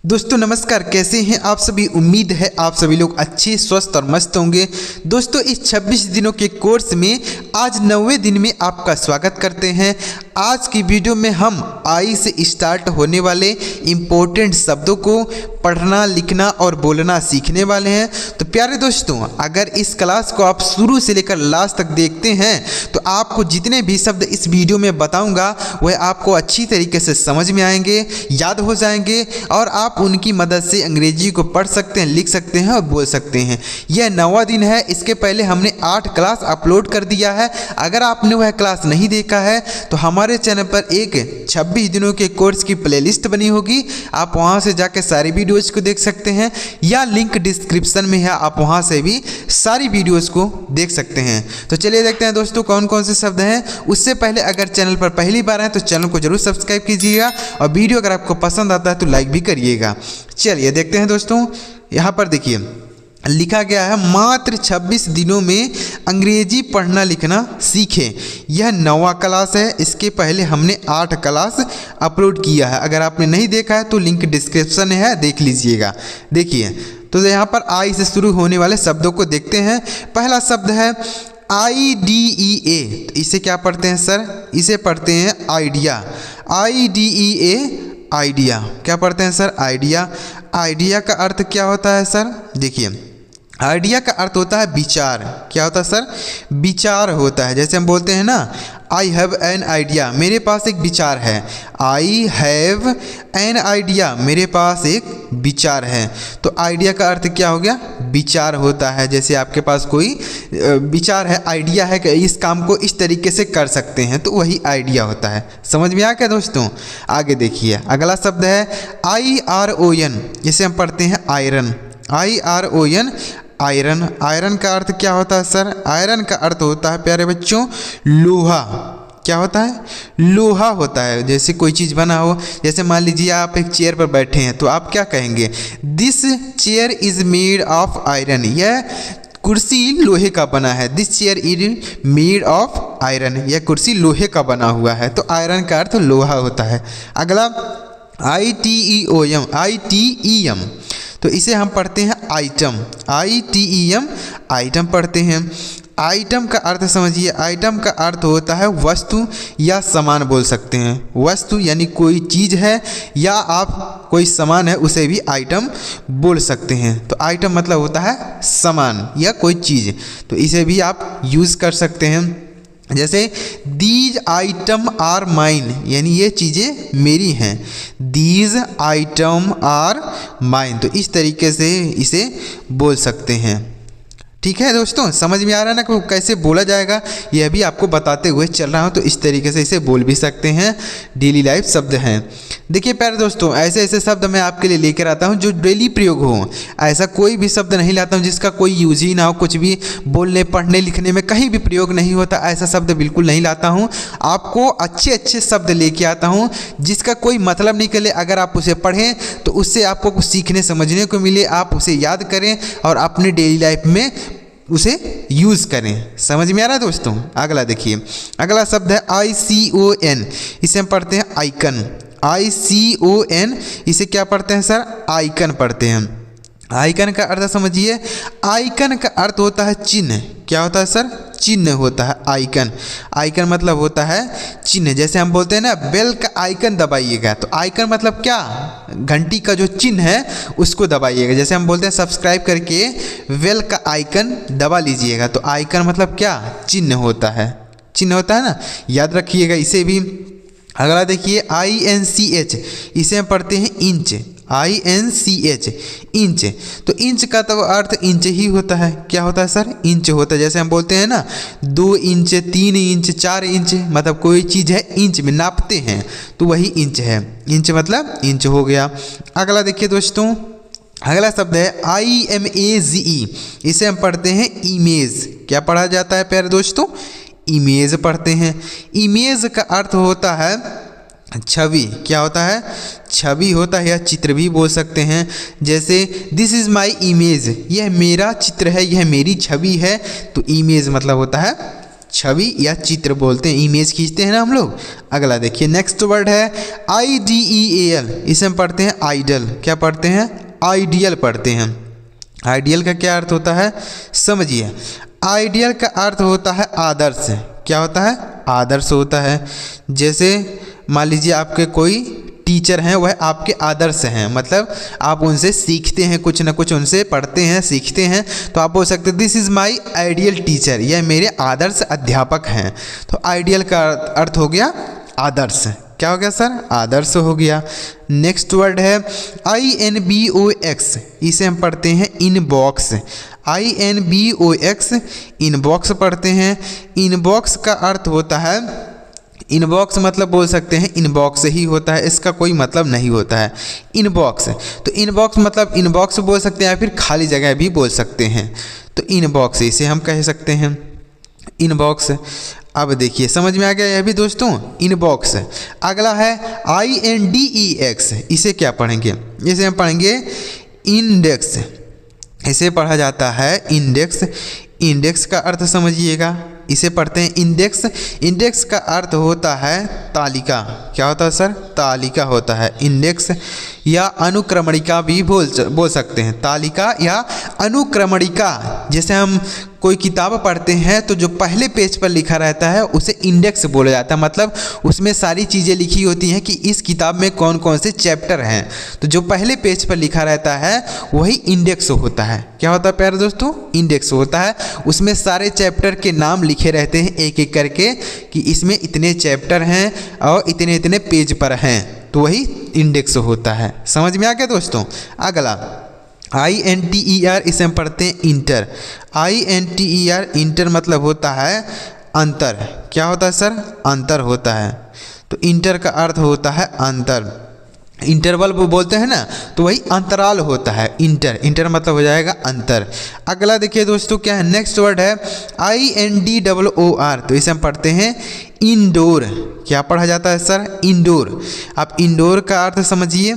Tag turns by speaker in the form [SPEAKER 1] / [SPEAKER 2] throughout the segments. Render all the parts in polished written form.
[SPEAKER 1] दोस्तों नमस्कार, कैसे हैं आप सभी। उम्मीद है आप सभी लोग अच्छे, स्वस्थ और मस्त होंगे। दोस्तों इस 26 दिनों के कोर्स में आज 9वें दिन में आपका स्वागत करते हैं। आज की वीडियो में हम आई से स्टार्ट होने वाले इम्पोर्टेंट शब्दों को पढ़ना, लिखना और बोलना सीखने वाले हैं। तो प्यारे दोस्तों, अगर इस क्लास को आप शुरू से लेकर लास्ट तक देखते हैं तो आपको जितने भी शब्द इस वीडियो में बताऊंगा वह आपको अच्छी तरीके से समझ में आएंगे, याद हो जाएंगे और आप उनकी मदद से अंग्रेजी को पढ़ सकते हैं, लिख सकते हैं और बोल सकते हैं। यह 9वां दिन है। इसके पहले हमने 8 क्लास अपलोड कर दिया है। अगर आपने वह क्लास नहीं देखा है तो हमारे चैनल पर एक 26 दिनों के कोर्स की प्लेलिस्ट बनी होगी, आप वहां से जाकर सारी वीडियोज को देख सकते हैं या लिंक डिस्क्रिप्शन में है, आप वहां से भी सारी वीडियोज को देख सकते हैं। तो चलिए देखते हैं दोस्तों कौन कौन से शब्द हैं। उससे पहले अगर चैनल पर पहली बार है तो चैनल को जरूर सब्सक्राइब कीजिएगा और वीडियो अगर आपको पसंद आता है तो लाइक भी करिएगा। चलिए देखते हैं दोस्तों, यहाँ पर देखिए लिखा गया है मात्र 26 दिनों में अंग्रेजी पढ़ना लिखना सीखें। यह 9वां क्लास है। इसके पहले हमने 8 क्लास अपलोड किया है। अगर आपने नहीं देखा है तो लिंक डिस्क्रिप्शन में है, देख लीजिएगा। देखिए तो यहाँ पर आई से शुरू होने वाले शब्दों को देखते हैं। पहला शब्द है IDEA। तो इसे क्या पढ़ते हैं सर? इसे पढ़ते हैं आइडिया। IDEA idea. क्या पढ़ते हैं सर? आइडिया। आइडिया का अर्थ क्या होता है सर? देखिए आइडिया का अर्थ होता है विचार। क्या होता है सर? विचार होता है। जैसे हम बोलते हैं ना, आई हैव एन आइडिया, मेरे पास एक विचार है। आई हैव एन आइडिया, मेरे पास एक विचार है। तो आइडिया का अर्थ क्या हो गया? विचार होता है। जैसे आपके पास कोई विचार है, आइडिया है कि इस काम को इस तरीके से कर सकते हैं, तो वही आइडिया होता है। समझ में आ गया दोस्तों? आगे देखिए अगला शब्द है IRON। इसे हम पढ़ते हैं आयरन। IRON iron. आयरन का अर्थ क्या होता है सर? आयरन का अर्थ होता है प्यारे बच्चों लोहा। क्या होता है? लोहा होता है। जैसे कोई चीज़ बना हो, जैसे मान लीजिए आप एक चेयर पर बैठे हैं तो आप क्या कहेंगे? This chair is made of iron. यह कुर्सी लोहे का बना है। This chair is made of iron. यह कुर्सी लोहे का बना हुआ है। तो आयरन का अर्थ लोहा होता है। अगला ITEM। तो इसे हम पढ़ते हैं आइटम। ITEM आइटम पढ़ते हैं। आइटम का अर्थ समझिए। आइटम का अर्थ होता है वस्तु या सामान बोल सकते हैं। वस्तु यानी कोई चीज़ है या आप कोई सामान है उसे भी आइटम बोल सकते हैं। तो आइटम मतलब होता है सामान या कोई चीज़, तो इसे भी आप यूज़ कर सकते हैं। जैसे दीज आइटम आर माइन, यानी ये चीज़ें मेरी हैं। दीज आइटम आर माइन, तो इस तरीके से इसे बोल सकते हैं। ठीक है दोस्तों, समझ में आ रहा है ना कि कैसे बोला जाएगा? यह भी आपको बताते हुए चल रहा हूँ। तो इस तरीके से इसे बोल भी सकते हैं। डेली लाइफ शब्द हैं। देखिए प्यारे दोस्तों, ऐसे ऐसे शब्द मैं आपके लिए लेकर आता हूँ जो डेली प्रयोग हो। ऐसा कोई भी शब्द नहीं लाता हूँ जिसका कोई यूज ही ना हो, कुछ भी बोलने, पढ़ने, लिखने में कहीं भी प्रयोग नहीं होता, ऐसा शब्द बिल्कुल नहीं लाता हूँ। आपको अच्छे अच्छे शब्द लेके आता हूँ जिसका कोई मतलब निकले। अगर आप उसे पढ़ें तो उससे आपको कुछ सीखने समझने को मिले, आप उसे याद करें और अपने डेली लाइफ में उसे यूज़ करें। समझ में आ रहा है दोस्तों? अगला देखिए, अगला शब्द है ICON। इसे हम पढ़ते हैं आइकन। ICON इसे क्या पढ़ते हैं सर? आइकन पढ़ते हैं। आइकन का अर्थ समझिए। आइकन का अर्थ होता है चिन्ह। क्या होता है सर? चिन्ह होता है आइकन। आइकन मतलब होता है चिन्ह। जैसे हम बोलते हैं ना बेल का आइकन दबाइएगा, तो आइकन मतलब क्या? घंटी का जो चिन्ह है उसको दबाइएगा। जैसे हम बोलते हैं सब्सक्राइब करके बेल का आइकन दबा लीजिएगा, तो आइकन मतलब क्या? चिन्ह होता है। चिन्ह होता है ना, याद रखिएगा इसे भी। अगला देखिए INCH। इसे हम पढ़ते हैं इंच। INCH inch. तो इंच का तो अर्थ इंच ही होता है। क्या होता है सर? इंच होता है। जैसे हम बोलते हैं ना 2 इंच, 3 इंच, 4 इंच, मतलब कोई चीज़ है इंच में नापते हैं तो वही इंच है। इंच मतलब इंच हो गया। अगला देखिए दोस्तों, अगला शब्द है IMAGE। इसे हम पढ़ते हैं इमेज। क्या पढ़ा जाता है प्यारे दोस्तों? इमेज पढ़ते हैं। इमेज का अर्थ होता है छवि। क्या होता है? छवि होता है या चित्र भी बोल सकते हैं। जैसे दिस इज़ माई इमेज, यह मेरा चित्र है, यह मेरी छवि है। तो इमेज मतलब होता है छवि या चित्र बोलते हैं, इमेज खींचते हैं ना हम लोग। अगला देखिए नेक्स्ट वर्ड है IDEAL, इसे हम पढ़ते हैं आइडल। क्या पढ़ते हैं? आइडियल पढ़ते हैं। आइडियल का क्या अर्थ होता है समझिए। आइडियल का अर्थ होता है आदर्श। क्या होता है? आदर्श होता है। जैसे मान लीजिए आपके कोई टीचर हैं, वह आपके आदर्श हैं, मतलब आप उनसे सीखते हैं, कुछ ना कुछ उनसे पढ़ते हैं, सीखते हैं। तो आप बोल सकते हैं this is my ideal teacher, यह मेरे आदर्श अध्यापक हैं। तो आइडियल का अर्थ हो गया आदर्श। क्या हो गया सर? आदर्श हो गया। नेक्स्ट वर्ड है INBOX, इसे हम पढ़ते हैं इनबॉक्स। INBOX इनबॉक्स पढ़ते हैं। इनबॉक्स का अर्थ होता है, इनबॉक्स मतलब बोल सकते हैं इनबॉक्स ही होता है, इसका कोई मतलब नहीं होता है इनबॉक्स। तो इनबॉक्स मतलब इनबॉक्स बोल सकते हैं या फिर खाली जगह भी बोल सकते हैं। तो इनबॉक्स इसे हम कह सकते हैं इनबॉक्स। अब देखिए समझ में आ गया यह भी दोस्तों, इनबॉक्स। अगला है INDEX, इसे क्या पढ़ेंगे? इसे हम पढ़ेंगे इंडेक्स। इसे पढ़ा जाता है इंडेक्स। इंडेक्स का अर्थ समझिएगा, इसे पढ़ते हैं इंडेक्स। इंडेक्स का अर्थ होता है तालिका। क्या होता है सर? तालिका होता है इंडेक्स, या अनुक्रमणिका भी बोल सकते हैं। तालिका या अनुक्रमणिका। जैसे हम कोई किताब पढ़ते हैं तो जो पहले पेज पर लिखा रहता है उसे इंडेक्स बोला जाता है, मतलब उसमें सारी चीज़ें लिखी होती हैं कि इस किताब में कौन कौन से चैप्टर हैं। तो जो पहले पेज पर लिखा रहता है वही इंडेक्स होता है। क्या होता है प्यारे दोस्तों? इंडेक्स होता है। उसमें सारे चैप्टर के नाम लिखे रहते हैं एक एक करके कि इसमें इतने चैप्टर हैं और इतने इतने पेज पर हैं, तो वही इंडेक्स होता है। समझ में आ गया दोस्तों? अगला INTER, इसे हम पढ़ते हैं इंटर। INTER इंटर मतलब होता है अंतर। क्या होता है सर? अंतर होता है। तो इंटर का अर्थ होता है अंतर। इंटरवल वो बोलते हैं ना, तो वही अंतराल होता है इंटर। इंटर मतलब हो जाएगा अंतर। अगला देखिए दोस्तों क्या है, नेक्स्ट वर्ड है INDOOR, तो इसे हम पढ़ते हैं इंडोर। क्या पढ़ा जाता है सर? इंडोर। आप इंडोर का अर्थ समझिए।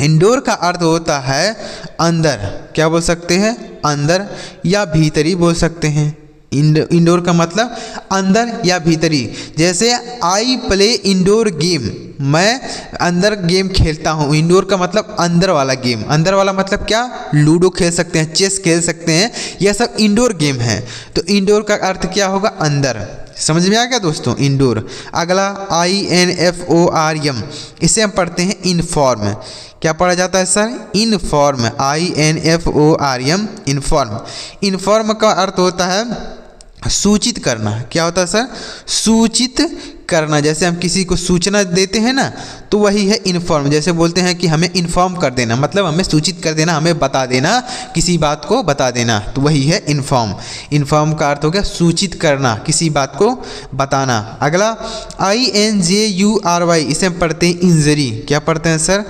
[SPEAKER 1] इंडोर का अर्थ होता है अंदर। क्या बोल सकते हैं? अंदर या भीतरी बोल सकते हैं। इंडोर का मतलब अंदर या भीतरी। जैसे आई प्ले इंडोर गेम, मैं अंदर गेम खेलता हूँ। इंडोर का मतलब अंदर वाला गेम। अंदर वाला मतलब क्या? लूडो खेल सकते हैं, चेस खेल सकते हैं, यह सब इंडोर गेम है। तो इंडोर का अर्थ क्या होगा? अंदर। समझ में आ गया दोस्तों? इंडोर। अगला INFORM, इसे हम पढ़ते हैं इनफॉर्म। क्या पढ़ा जाता है sir? Inform. INFORM inform. Inform का अर्थ होता है सूचित करना। क्या होता है सर? सूचित करना। जैसे हम किसी को सूचना देते हैं ना, तो वही है इन्फॉर्म। जैसे बोलते हैं कि हमें इन्फॉर्म कर देना, मतलब हमें सूचित कर देना, हमें बता देना, किसी बात को बता देना, तो वही है इन्फॉर्म। इन्फॉर्म का अर्थ हो गया सूचित करना, किसी बात को बताना। अगला INJURY, इसे हम पढ़ते हैं इंजरी। क्या पढ़ते हैं सर?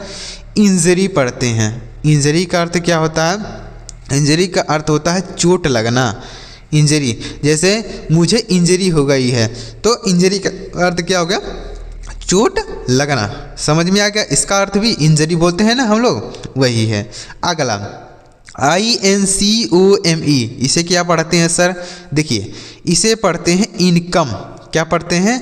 [SPEAKER 1] इंजरी पढ़ते हैं। इंजरी का अर्थ क्या होता है? इंजरी का अर्थ होता है चोट लगना। इंजरी, जैसे मुझे इंजरी हो गई है, तो इंजरी का अर्थ क्या हो गया? चोट लगना। समझ में आ गया? इसका अर्थ भी इंजरी बोलते हैं ना हम लोग, वही है। अगला INCOME, इसे क्या पढ़ते हैं सर? देखिए इसे पढ़ते हैं इनकम। क्या पढ़ते हैं?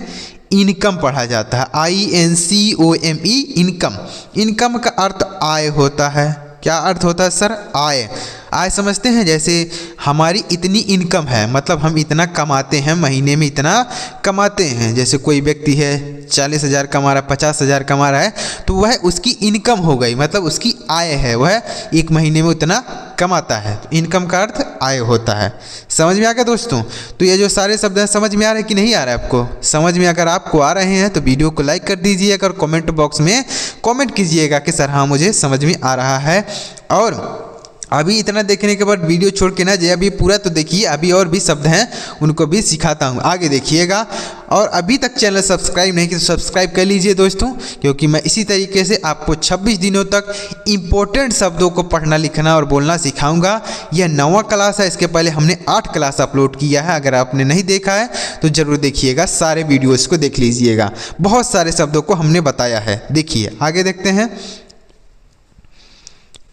[SPEAKER 1] इनकम पढ़ा जाता है। INCOME income. इनकम का अर्थ आय होता है। क्या अर्थ होता है सर? आय। आय समझते हैं, जैसे हमारी इतनी इनकम है, मतलब हम इतना कमाते हैं, महीने में इतना कमाते हैं। जैसे कोई व्यक्ति है 40,000 कमा रहा है, 50,000 कमा रहा है, तो वह उसकी इनकम हो गई, मतलब उसकी आय है, वह एक महीने में उतना कमाता है। तो इनकम का अर्थ आय होता है। समझ में आ गया दोस्तों? तो ये जो सारे शब्द हैं समझ में आ रहे हैं कि नहीं आ रहा है आपको? समझ में अगर आपको आ रहे हैं तो वीडियो को लाइक कर दीजिए, अगर कमेंट बॉक्स में कमेंट कीजिएगा कि सर हाँ मुझे समझ में आ रहा है। और अभी इतना देखने के बाद वीडियो छोड़ के ना जाइए, अभी पूरा तो देखिए, अभी और भी शब्द हैं उनको भी सिखाता हूँ, आगे देखिएगा। और अभी तक चैनल सब्सक्राइब नहीं किया तो सब्सक्राइब कर लीजिए दोस्तों, क्योंकि मैं इसी तरीके से आपको 26 दिनों तक इम्पोर्टेंट शब्दों को पढ़ना, लिखना और बोलना सिखाऊंगा। यह 9वां क्लास है, इसके पहले हमने 8 क्लास अपलोड किया है। अगर आपने नहीं देखा है तो ज़रूर देखिएगा, सारे वीडियोज़ को देख लीजिएगा। बहुत सारे शब्दों को हमने बताया है। देखिए आगे देखते हैं।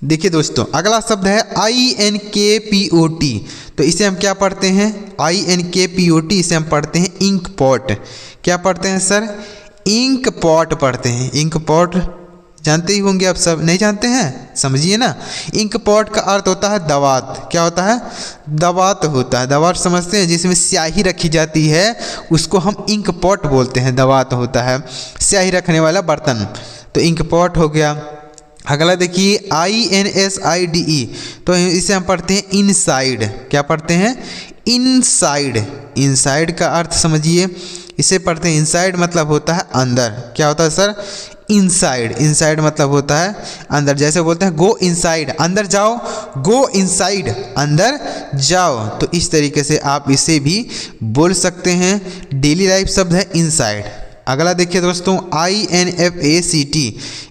[SPEAKER 1] देखिए दोस्तों, अगला शब्द है INKPOT। तो इसे हम क्या पढ़ते हैं? INKPOT इसे हम पढ़ते हैं इंक पॉट। क्या पढ़ते हैं सर? इंक पॉट पढ़ते हैं। इंक पॉट जानते ही होंगे आप सब, नहीं जानते हैं? समझिए ना, इंक पॉट का अर्थ होता है दवात। क्या होता है? दवात होता है। दवात समझते हैं, जिसमें स्याही रखी जाती है उसको हम इंक पॉट बोलते हैं। दवात होता है स्याही रखने वाला बर्तन, तो इंक पॉट हो गया। अगला देखिए INSIDE। तो इसे हम पढ़ते हैं इनसाइड। क्या पढ़ते हैं? इनसाइड। इनसाइड का अर्थ समझिए, इसे पढ़ते हैं इनसाइड मतलब होता है अंदर। क्या होता है सर? इनसाइड। इनसाइड मतलब होता है अंदर। जैसे बोलते हैं गो इनसाइड, अंदर जाओ। गो इनसाइड, अंदर जाओ। तो इस तरीके से आप इसे भी बोल सकते हैं। डेली लाइफ शब्द है इनसाइड। अगला देखिए दोस्तों INFACT।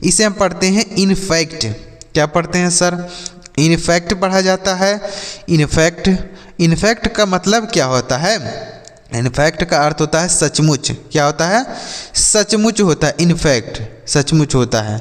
[SPEAKER 1] इसे हम पढ़ते हैं इनफैक्ट। क्या पढ़ते हैं सर? इनफैक्ट पढ़ा जाता है। इनफैक्ट। इनफैक्ट का मतलब क्या होता है? इनफैक्ट का अर्थ होता है सचमुच। क्या होता है? सचमुच होता है। इनफैक्ट सचमुच होता है,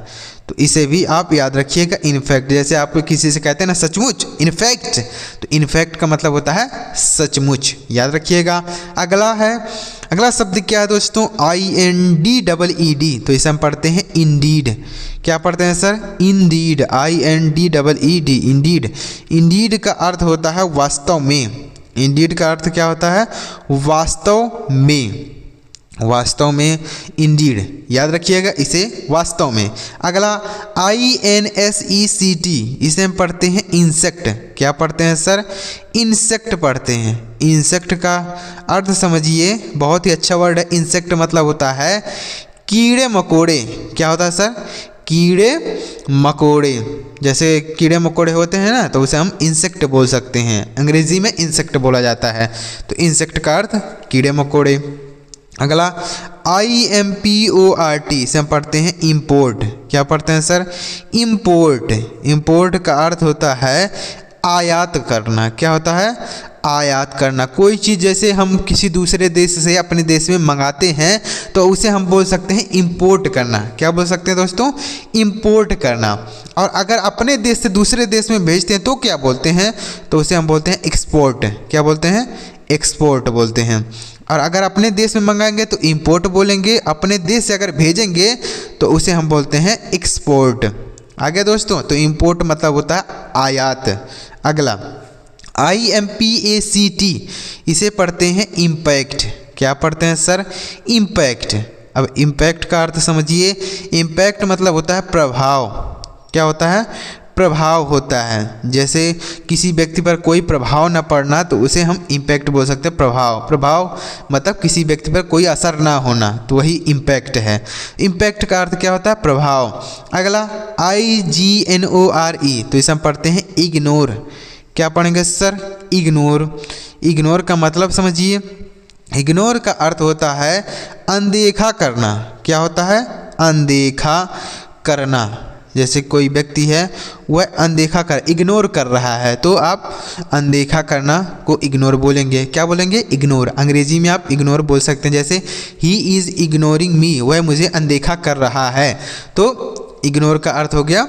[SPEAKER 1] तो इसे भी आप याद रखिएगा। इनफैक्ट, जैसे आप किसी से कहते हैं ना सचमुच, इनफैक्ट, तो इनफैक्ट का मतलब होता है सचमुच। याद रखिएगा। अगला शब्द क्या है दोस्तों? INDEED। तो इसे हम पढ़ते हैं इंडीड। क्या पढ़ते हैं sir? Indeed. INDEED। Indeed. Indeed का अर्थ होता है वास्तव में। इंडीड का अर्थ क्या होता है? वास्तव में। वास्तव में, इंडीड। याद रखिएगा इसे, वास्तव में। अगला INSECT। इसे हम पढ़ते हैं इंसेक्ट। क्या पढ़ते हैं सर? इंसेक्ट पढ़ते हैं। इंसेक्ट का अर्थ समझिए, बहुत ही अच्छा वर्ड है। इंसेक्ट मतलब होता है कीड़े मकोड़े। क्या होता है सर? कीड़े मकोड़े। जैसे कीड़े मकोड़े होते हैं ना, तो उसे हम इंसेक्ट बोल सकते हैं। अंग्रेजी में इंसेक्ट बोला जाता है। तो इंसेक्ट का अर्थ कीड़े मकोड़े। अगला IMPORT। इसे हम पढ़ते हैं इम्पोर्ट। क्या पढ़ते हैं सर? इम्पोर्ट। इम्पोर्ट का अर्थ होता है आयात करना। क्या होता है? आयात करना। कोई चीज़ जैसे हम किसी दूसरे देश से अपने देश में मंगाते हैं, तो उसे हम बोल सकते हैं इंपोर्ट करना। क्या बोल सकते हैं दोस्तों? इंपोर्ट करना। और अगर अपने देश से दूसरे देश में भेजते हैं तो क्या बोलते हैं? तो उसे हम बोलते हैं एक्सपोर्ट। क्या बोलते हैं? एक्सपोर्ट बोलते हैं। और अगर अपने देश में मंगाएंगे तो इंपोर्ट बोलेंगे। अपने देश से अगर भेजेंगे तो उसे हम बोलते हैं एक्सपोर्ट। आगे दोस्तों, तो इंपोर्ट मतलब होता है आयात। अगला IMPACT। इसे पढ़ते हैं इम्पैक्ट। क्या पढ़ते हैं सर? इम्पैक्ट। अब इम्पैक्ट का अर्थ समझिए। इम्पैक्ट मतलब होता है प्रभाव। क्या होता है? प्रभाव होता है। जैसे किसी व्यक्ति पर कोई प्रभाव न पड़ना, तो उसे हम इम्पैक्ट बोल सकते हैं। प्रभाव मतलब किसी व्यक्ति पर कोई असर ना होना, तो वही इम्पैक्ट है। इम्पैक्ट का अर्थ क्या होता है? प्रभाव। अगला IGNORE। तो इसे हम पढ़ते हैं इग्नोर। क्या पढ़ेंगे सर? इग्नोर। इग्नोर का मतलब समझिए। इग्नोर का अर्थ होता है अनदेखा करना। क्या होता है? अनदेखा करना। जैसे कोई व्यक्ति है वह अनदेखा इग्नोर कर रहा है, तो आप अनदेखा करना को इग्नोर बोलेंगे। क्या बोलेंगे? इग्नोर। अंग्रेजी में आप इग्नोर बोल सकते हैं। जैसे ही इज़ इग्नोरिंग मी, वह मुझे अनदेखा कर रहा है, तो इग्नोर का अर्थ हो गया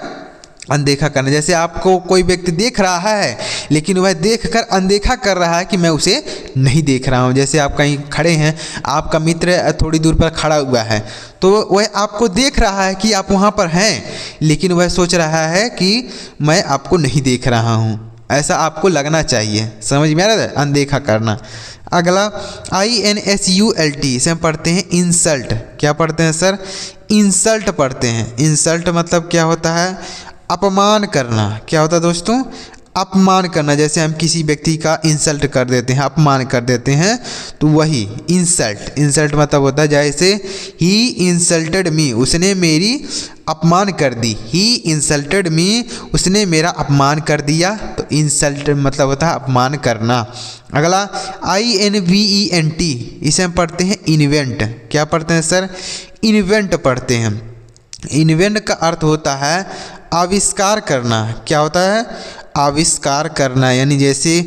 [SPEAKER 1] अनदेखा करना। जैसे आपको कोई व्यक्ति देख रहा है, लेकिन वह देखकर अनदेखा कर रहा है कि मैं उसे नहीं देख रहा हूँ। जैसे आप कहीं खड़े हैं, आपका मित्र थोड़ी दूर पर खड़ा हुआ है, तो वह आपको देख रहा है कि आप वहाँ पर हैं, लेकिन वह सोच रहा है कि मैं आपको नहीं देख रहा हूँ। ऐसा आपको लगना चाहिए। समझ में आ रहा है? अनदेखा करना। अगला INSULT। इसे हम पढ़ते हैं इंसल्ट। क्या पढ़ते हैं सर? इंसल्ट पढ़ते हैं। इंसल्ट मतलब क्या होता है? अपमान करना। क्या होता है दोस्तों? अपमान करना। जैसे हम किसी व्यक्ति का इंसल्ट कर देते हैं, अपमान कर देते हैं, तो वही इंसल्ट। इंसल्ट मतलब होता है जैसे ही इंसल्टेड मी, उसने मेरी अपमान कर दी। ही इंसल्टेड मी, उसने मेरा अपमान कर दिया। तो इंसल्ट मतलब होता है अपमान करना। अगला INVENT। इसे हम पढ़ते हैं इन्वेंट। क्या पढ़ते हैं सर? इन्वेंट पढ़ते हैं। इन्वेंट का अर्थ होता है आविष्कार करना। क्या होता है? आविष्कार करना। यानी जैसे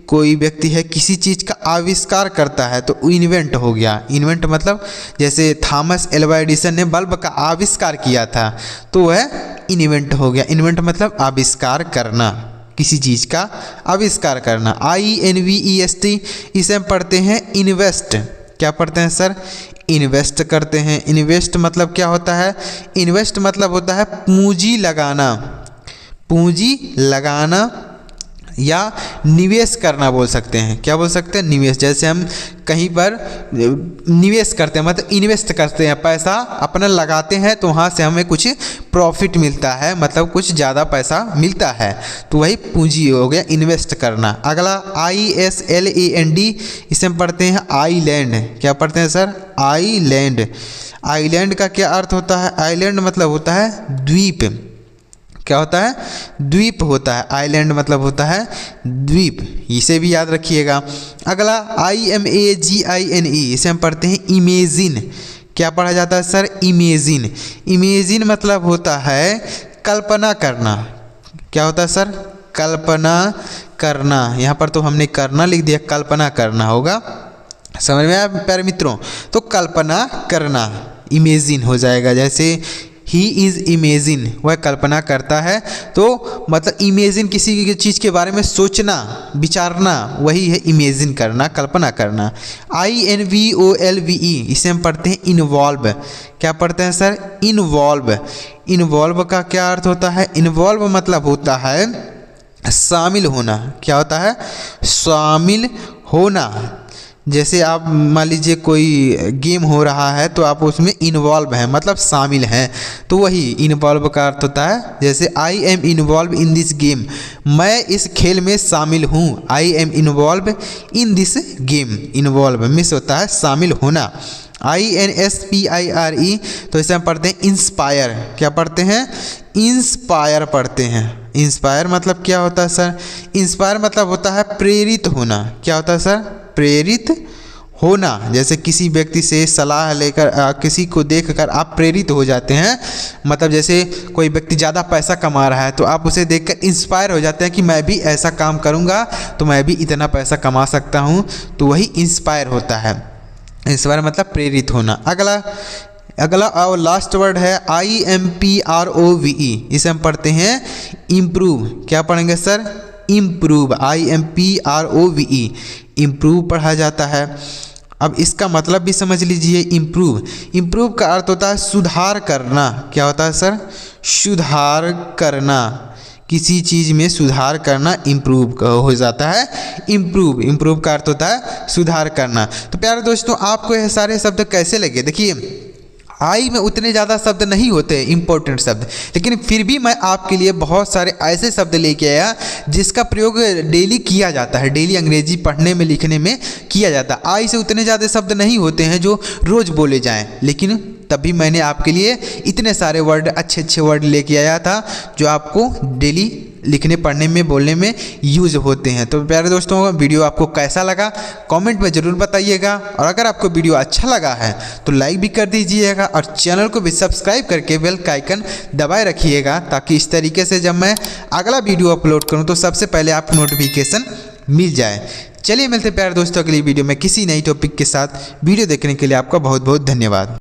[SPEAKER 1] कोई व्यक्ति है किसी चीज़ का आविष्कार करता है तो इन्वेंट हो गया। इन्वेंट मतलब जैसे थॉमस एल्वा एडिसन ने बल्ब का आविष्कार किया था तो वह इन्वेंट हो गया। इन्वेंट मतलब आविष्कार करना, किसी चीज़ का आविष्कार करना। INVEST इसे हम पढ़ते हैं इन्वेस्ट। क्या पढ़ते हैं सर? इन्वेस्ट करते हैं। इन्वेस्ट मतलब क्या होता है? इन्वेस्ट मतलब होता है पूंजी लगाना, पूंजी लगाना या निवेश करना बोल सकते हैं। क्या बोल सकते हैं? निवेश। जैसे हम कहीं पर निवेश करते हैं मतलब इन्वेस्ट करते हैं, पैसा अपना लगाते हैं तो वहाँ से हमें कुछ प्रॉफिट मिलता है, मतलब कुछ ज़्यादा पैसा मिलता है, तो वही पूंजी हो गया इन्वेस्ट करना। अगला ISLAND इसे हम पढ़ते हैं आइलैंड। क्या पढ़ते हैं सर? आइलैंड। आइलैंड का क्या अर्थ होता है? आइलैंड मतलब होता है द्वीप। क्या होता है? द्वीप होता है। आइलैंड मतलब होता है द्वीप, इसे भी याद रखिएगा। अगला IMAGINE इसे हम पढ़ते हैं इमेजिन। क्या पढ़ा जाता है सर? इमेजिन। इमेजिन मतलब होता है कल्पना करना। क्या होता है सर? कल्पना करना। यहाँ पर तो हमने करना लिख दिया, कल्पना करना होगा। समझ में आया प्यारे मित्रों? तो कल्पना करना इमेजिन हो जाएगा। जैसे ही इज़ इमेजिन, वह कल्पना करता है, तो मतलब इमेजिन किसी चीज़ के बारे में सोचना, विचारना, वही है इमेजिन करना, कल्पना करना। INVOLVE इसे हम पढ़ते हैं इन्वॉल्व। क्या पढ़ते हैं सर? इन्वॉल्व। इन्वॉल्व का क्या अर्थ होता है? इन्वॉल्व मतलब होता है शामिल होना। क्या होता है? शामिल होना। जैसे आप मान लीजिए कोई गेम हो रहा है तो आप उसमें इन्वॉल्व हैं, मतलब शामिल हैं, तो वही इन्वॉल्व का अर्थ होता है। जैसे I am involved in this game, मैं इस खेल में शामिल हूँ। I am involved in this game, involve miss होता है शामिल होना। INSPIRE तो इसे हम पढ़ते हैं इंस्पायर। क्या पढ़ते हैं? इंस्पायर पढ़ते हैं। इंस्पायर मतलब क्या होता है सर? इंस्पायर मतलब होता है प्रेरित होना। क्या होता है सर? प्रेरित होना। जैसे किसी व्यक्ति से सलाह लेकर किसी को देखकर आप प्रेरित हो जाते हैं, मतलब जैसे कोई व्यक्ति ज़्यादा पैसा कमा रहा है तो आप उसे देखकर इंस्पायर हो जाते हैं कि मैं भी ऐसा काम करूँगा तो मैं भी इतना पैसा कमा सकता हूँ, तो वही इंस्पायर होता है। इंस्पायर मतलब प्रेरित होना। अगला और लास्ट वर्ड है IMPROVE इसे हम पढ़ते हैं इम्प्रूव। क्या पढ़ेंगे सर? इम्प्रूव। IMPROVE इम्प्रूव पढ़ा जाता है। अब इसका मतलब भी समझ लीजिए। इम्प्रूव, इम्प्रूव का अर्थ होता है सुधार करना। क्या होता है सर? सुधार करना, किसी चीज़ में सुधार करना इम्प्रूव हो जाता है। इम्प्रूव, इम्प्रूव का अर्थ होता है सुधार करना। तो प्यारे दोस्तों, आपको यह सारे शब्द कैसे लगे? देखिए आई में उतने ज़्यादा शब्द नहीं होते इम्पोर्टेंट शब्द, लेकिन फिर भी मैं आपके लिए बहुत सारे ऐसे शब्द लेके आया जिसका प्रयोग डेली किया जाता है, डेली अंग्रेजी पढ़ने में लिखने में किया जाता है। आई से उतने ज़्यादा शब्द नहीं होते हैं जो रोज़ बोले जाएं, लेकिन तभी मैंने आपके लिए इतने सारे वर्ड, अच्छे अच्छे वर्ड लेके आया था जो आपको डेली लिखने, पढ़ने में, बोलने में यूज़ होते हैं। तो प्यारे दोस्तों, वीडियो आपको कैसा लगा कमेंट में ज़रूर बताइएगा, और अगर आपको वीडियो अच्छा लगा है तो लाइक भी कर दीजिएगा और चैनल को भी सब्सक्राइब करके बेल का आइकन दबाए रखिएगा, ताकि इस तरीके से जब मैं अगला वीडियो अपलोड करूँ तो सबसे पहले आपको नोटिफिकेशन मिल जाए। चलिए मिलते हैं प्यारे दोस्तों अगली वीडियो में किसी नई टॉपिक के साथ। वीडियो देखने के लिए आपका बहुत बहुत धन्यवाद।